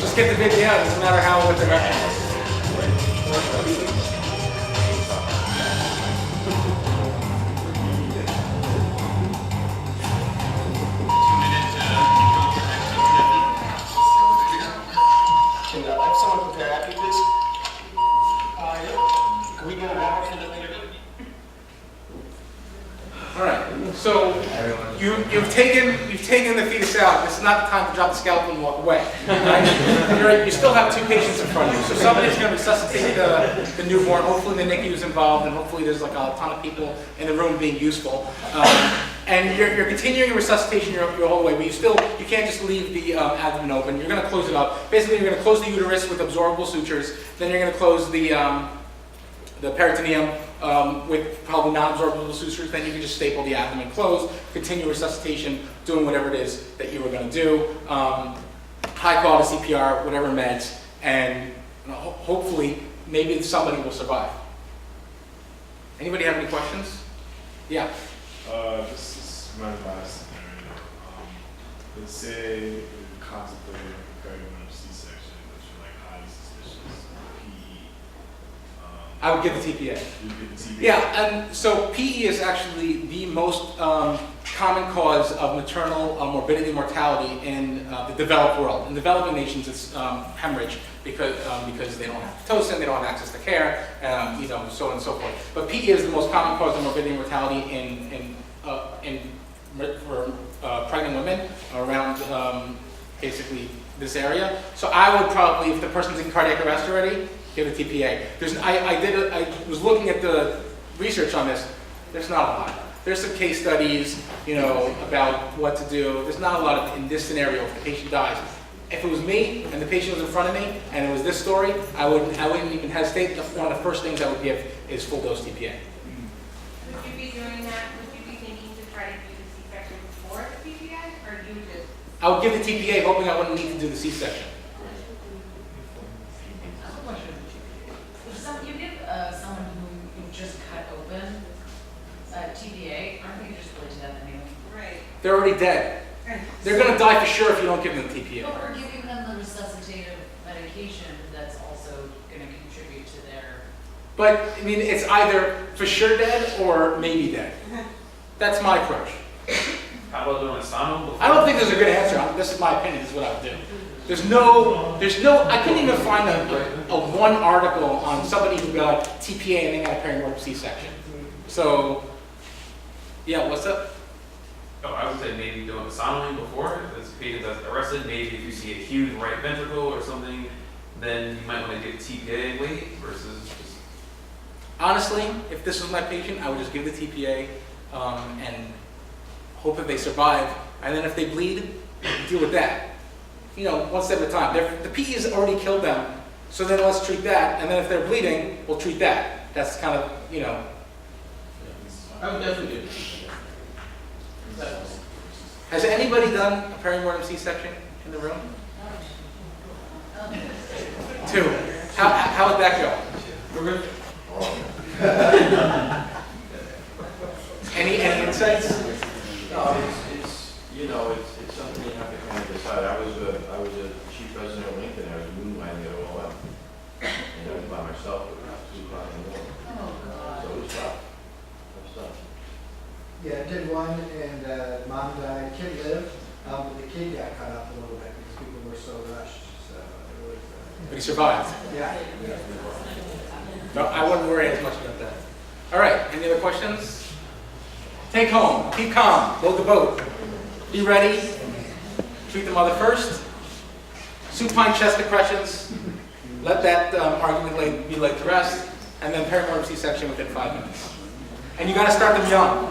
Just get the baby out, doesn't matter how with the direction. Can I have someone prepare after this? Can we get a walk in the later? All right. So you've taken the fetus out. This is not the time to drop the scalpel and walk away. Right? You still have two patients in front of you. So somebody's going to resuscitate the newborn. Hopefully the NICU is involved, and hopefully there's like a ton of people in the room being useful. And you're continuing your resuscitation your whole way, but you can't just leave the abdomen open. You're going to close it up. Basically, you're going to close the uterus with absorbable sutures. Then you're going to close the peritoneum with probably non-absorbable sutures. Then you can just staple the abdomen closed, continue resuscitation, doing whatever it is that you were going to do. High quality CPR, whatever meds, and hopefully maybe somebody will survive. Anybody have any questions? Yeah. This is my last scenario. Let's say we contemplating a perineum C-section, but you're like highly suspicious of PE. I would give the TPA. You get the TPA. Yeah, and so PE is actually the most common cause of maternal morbidity and mortality in the developed world. In developing nations, it's hemorrhage because they don't have Pitocin, they don't have access to care, so on and so forth. But PE is the most common cause of morbidity and mortality for pregnant women around basically this area. So I would probably, if the person's in cardiac arrest already, give a TPA. I was looking at the research on this. There's not a lot. There's some case studies, about what to do. There's not a lot of in this scenario if the patient dies. If it was me and the patient was in front of me and it was this story, I wouldn't even hesitate. One of the first things I would give is full dose TPA. Would you be doing that? Would you be thinking to try to do the C-section before the TPA, or you just? I would give the TPA hoping I wouldn't need to do the C-section. You give someone who you just cut open TPA, aren't they just bleed to death anyway? Right. They're already dead. They're going to die for sure if you don't give them the TPA. But we're giving them the resuscitative medication that's also going to contribute to their... But, I mean, it's either for sure dead or maybe dead. That's my approach. How about doing a sono? I don't think there's a good answer. This is my opinion. This is what I would do. There's no, I couldn't even find a one article on somebody who got TPA and they got a perimortem C-section. So, yeah, what's up? Oh, I would say maybe doing a sonoing before. If this patient that's arrested, maybe if you see a huge right ventricle or something, then you might want to give TPA and wait versus just... Honestly, if this was my patient, I would just give the TPA and hope that they survive. And then if they bleed, deal with that. One step at a time. The PE has already killed them, so then let's treat that. And then if they're bleeding, we'll treat that. That's kind of, I would definitely do it. Has anybody done a perimortem C-section in the room? Two. How would that go? Any insights? No, it's something you have to kind of decide. I was a chief president of Lincoln. I was moonlighting it all up, and I was by myself at 2 o'clock in the morning. So it was tough. Yeah, I did one, and mom died, kid lived, but the kid got cut up a little bit because people were so rushed. So it was. But he survived. Yeah. No, I wouldn't worry as much about that. All right, any other questions? Take home, keep calm, load the boat. Be ready, treat the mother first. Supine chest depressions, let that argument be laid to rest, and then perimortem C-section within 5 minutes. And you gotta start them young.